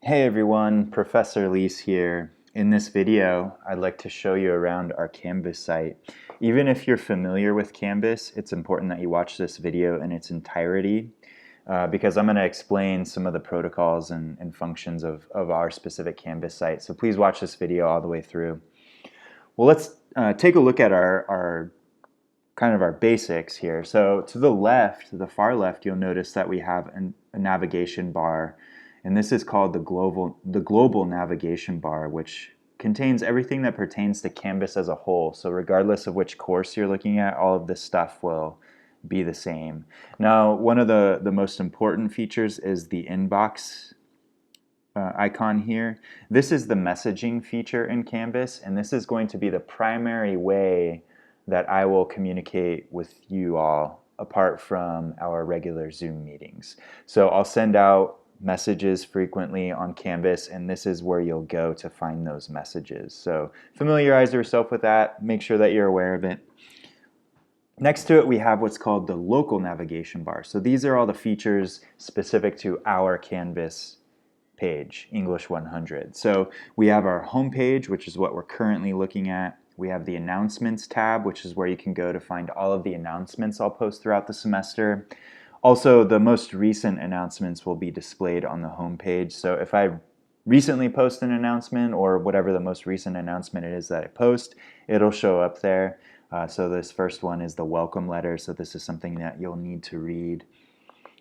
Hey everyone, Professor Leis here. In this video, I'd like to show you around our Canvas site. Even if you're familiar with Canvas, it's important that you watch this video in its entirety because I'm going to explain some of the protocols and functions of our specific Canvas site. So please watch this video all the way through. Well, let's take a look at our kind of our basics here. So to the left, the far left, you'll notice that we have a navigation bar, and this is called the global navigation bar, which contains everything that pertains to Canvas as a whole. So regardless of which course you're looking at, all of this stuff will be the same. Now, one of the most important features is the inbox icon here. This is the messaging feature in Canvas, and this is going to be the primary way that I will communicate with you all apart from our regular Zoom meetings. So I'll send out messages frequently on Canvas, and this is where you'll go to find those messages. So familiarize yourself with that, make sure that you're aware of it. Next to it, we have what's called the local navigation bar. So these are all the features specific to our Canvas page, English 100. So we have our home page, which is what we're currently looking at. We have the announcements tab, which is where you can go to find all of the announcements I'll post throughout the semester. Also, the most recent announcements will be displayed on the home page. So if I recently post an announcement or whatever the most recent announcement it is that I post, it'll show up there. So this first one is the welcome letter. So this is something that you'll need to read.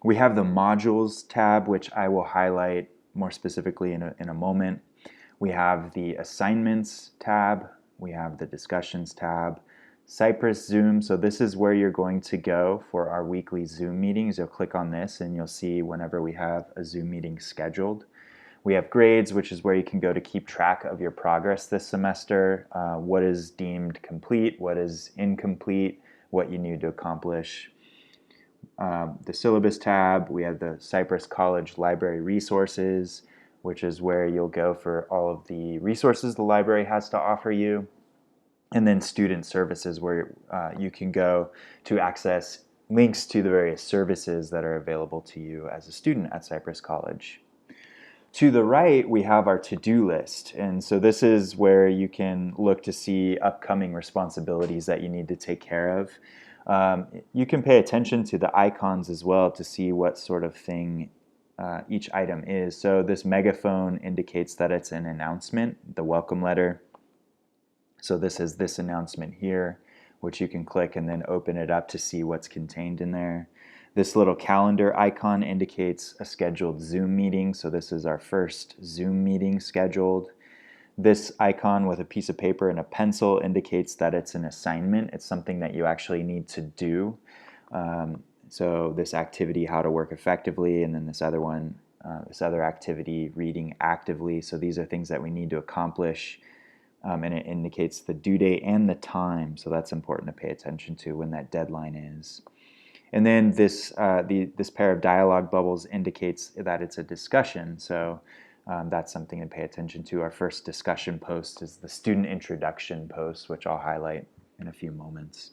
We have the modules tab, which I will highlight more specifically in a moment. We have the assignments tab. We have the discussions tab. Cypress Zoom, so this is where you're going to go for our weekly Zoom meetings. You'll click on this and you'll see whenever we have a Zoom meeting scheduled. We have grades, which is where you can go to keep track of your progress this semester, what is deemed complete, what is incomplete, what you need to accomplish. The syllabus tab, we have the Cypress College Library Resources, which is where you'll go for all of the resources the library has to offer you. And then student services, where you can go to access links to the various services that are available to you as a student at Cypress College. To the right, we have our to-do list. And so this is where you can look to see upcoming responsibilities that you need to take care of. You can pay attention to the icons as well to see what sort of thing each item is. So this megaphone indicates that it's an announcement, the welcome letter. So this is this announcement here, which you can click and then open it up to see what's contained in there. This little calendar icon indicates a scheduled Zoom meeting. So this is our first Zoom meeting scheduled. This icon with a piece of paper and a pencil indicates that it's an assignment. It's something that you actually need to do. So this activity, how to work effectively, and then this other one, this other activity, reading actively. So these are things that we need to accomplish. And it indicates the due date and the time. So that's important to pay attention to when that deadline is. And then this pair of dialog bubbles indicates that it's a discussion. So that's something to pay attention to. Our first discussion post is the student introduction post, which I'll highlight in a few moments.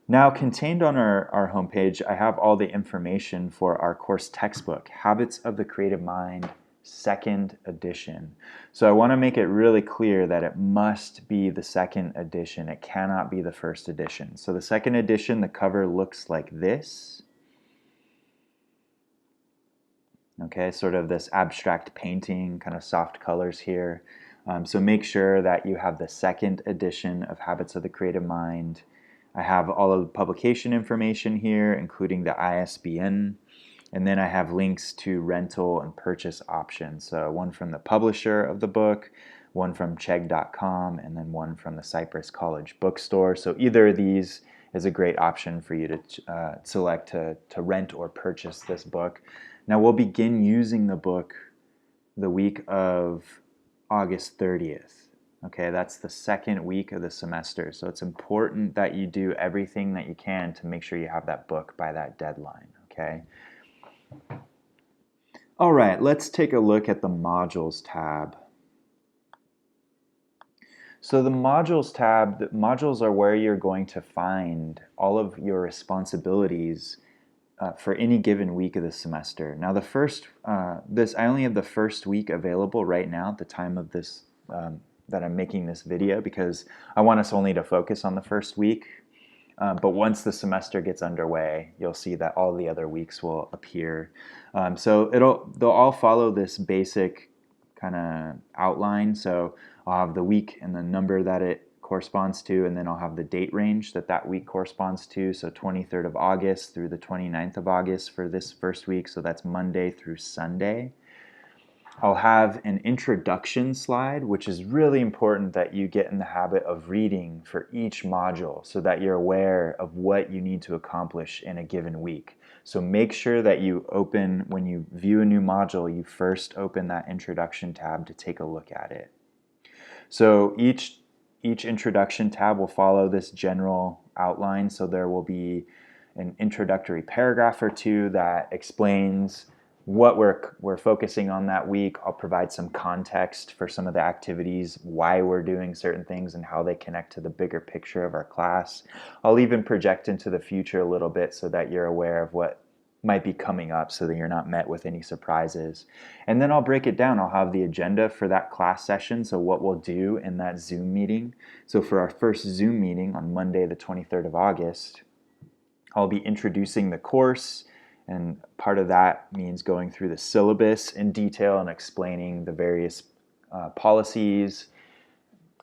Now, contained on our homepage, I have all the information for our course textbook, Habits of the Creative Mind, second edition. So I want to make it really clear that it must be the second edition. It cannot be the first edition. So the second edition, the cover looks like this. Okay, sort of this abstract painting, kind of soft colors here. So make sure that you have the second edition of Habits of the Creative Mind. I have all of the publication information here, including the ISBN. And then I have links to rental and purchase options. So one from the publisher of the book, one from chegg.com, and then one from the Cypress College bookstore. So either of these is a great option for you to select to rent or purchase this book. Now we'll begin using the book the week of August 30th. Okay, that's the second week of the semester. So it's important that you do everything that you can to make sure you have that book by that deadline. Okay. All right, let's take a look at the Modules tab. So the Modules tab, the modules are where you're going to find all of your responsibilities for any given week of the semester. Now the first, I only have the first week available right now at the time of this, that I'm making this video, because I want us only to focus on the first week. But once the semester gets underway, you'll see that all the other weeks will appear. So they'll all follow this basic kind of outline. So I'll have the week and the number that it corresponds to, and then I'll have the date range that that week corresponds to. So 23rd of August through the 29th of August for this first week. So that's Monday through Sunday. I'll have an introduction slide, which is really important that you get in the habit of reading for each module so that you're aware of what you need to accomplish in a given week. So make sure that you open, when you view a new module, you first open that introduction tab to take a look at it. So each introduction tab will follow this general outline. So there will be an introductory paragraph or two that explains what we're focusing on that week. I'll provide some context for some of the activities, why we're doing certain things, and how they connect to the bigger picture of our class. I'll even project into the future a little bit so that you're aware of what might be coming up so that you're not met with any surprises. And then I'll break it down. I'll have the agenda for that class session, so what we'll do in that Zoom meeting. So for our first Zoom meeting on Monday, the 23rd of August, I'll be introducing the course, and part of that means going through the syllabus in detail and explaining the various policies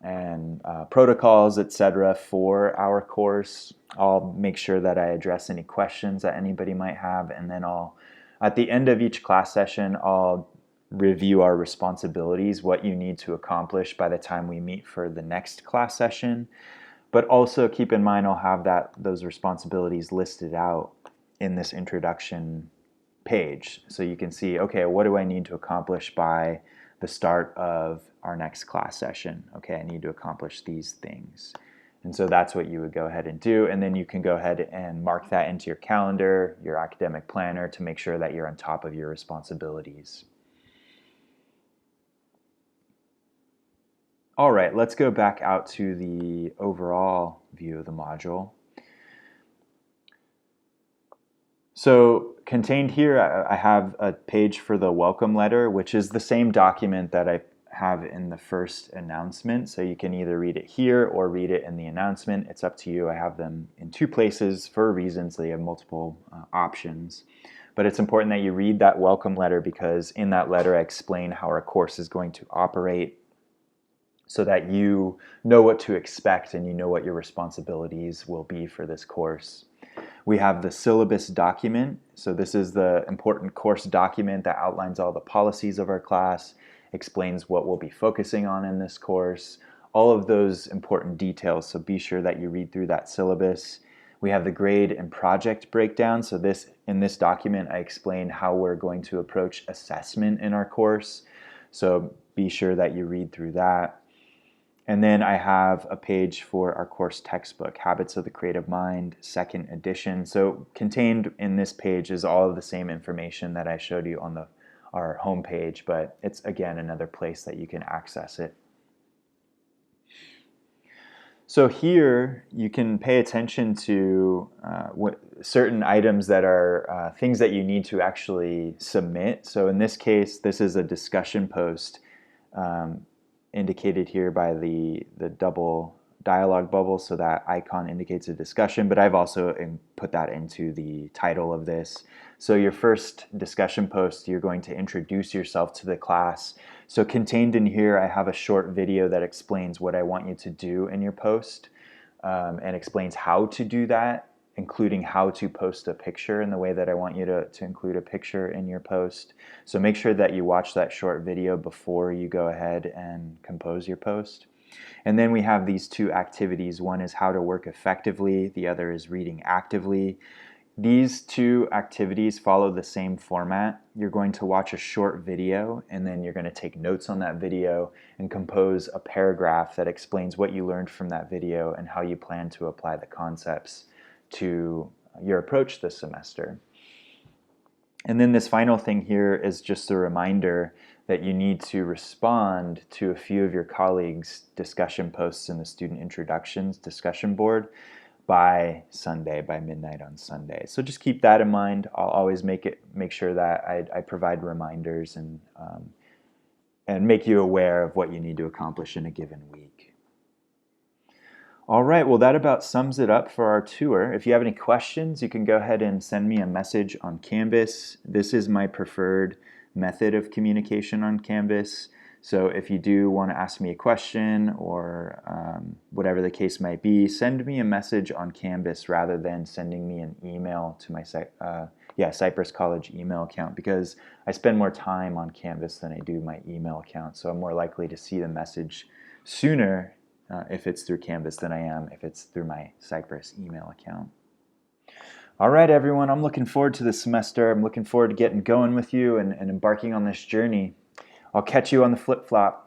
and protocols, etc. for our course. I'll make sure that I address any questions that anybody might have, and then at the end of each class session, I'll review our responsibilities, what you need to accomplish by the time we meet for the next class session. But also keep in mind, I'll have those responsibilities listed out in this introduction page. So you can see, okay, what do I need to accomplish by the start of our next class session? Okay, I need to accomplish these things. And so that's what you would go ahead and do. And then you can go ahead and mark that into your calendar, your academic planner, to make sure that you're on top of your responsibilities. All right, let's go back out to the overall view of the module. So contained here, I have a page for the welcome letter, which is the same document that I have in the first announcement. So you can either read it here or read it in the announcement. It's up to you. I have them in two places for a reason, so you have multiple options. But it's important that you read that welcome letter, because in that letter I explain how our course is going to operate, so that you know what to expect and you know what your responsibilities will be for this course. We have the syllabus document. So this is the important course document that outlines all the policies of our class, explains what we'll be focusing on in this course, all of those important details. So be sure that you read through that syllabus. We have the grade and project breakdown. So in this document, I explain how we're going to approach assessment in our course. So be sure that you read through that. And then I have a page for our course textbook, Habits of the Creative Mind, 2nd edition. So contained in this page is all of the same information that I showed you on our home page, but it's, again, another place that you can access it. So here you can pay attention to certain items that are things that you need to actually submit. So in this case, this is a discussion post, indicated here by the double dialog bubble, so that icon indicates a discussion, but I've also put that into the title of this. So your first discussion post, you're going to introduce yourself to the class. So contained in here, I have a short video that explains what I want you to do in your post, and explains how to do that, including how to post a picture in the way that I want you to include a picture in your post. So make sure that you watch that short video before you go ahead and compose your post. And then we have these two activities. One is how to work effectively, the other is reading actively. These two activities follow the same format. You're going to watch a short video, and then you're going to take notes on that video and compose a paragraph that explains what you learned from that video and how you plan to apply the concepts to your approach this semester. And then this final thing here is just a reminder that you need to respond to a few of your colleagues' discussion posts in the Student Introductions discussion board. by Sunday, by midnight on Sunday. So just keep that in mind. I'll always make sure that I provide reminders and make you aware of what you need to accomplish in a given week. All right, well, that about sums it up for our tour. If you have any questions, you can go ahead and send me a message on Canvas. This is my preferred method of communication on Canvas. So if you do want to ask me a question or whatever the case might be, send me a message on Canvas rather than sending me an email to my Cypress College email account, because I spend more time on Canvas than I do my email account. So I'm more likely to see the message sooner if it's through Canvas than I am if it's through my Cypress email account. All right, everyone, I'm looking forward to this semester. I'm looking forward to getting going with you and embarking on this journey. I'll catch you on the flip-flop.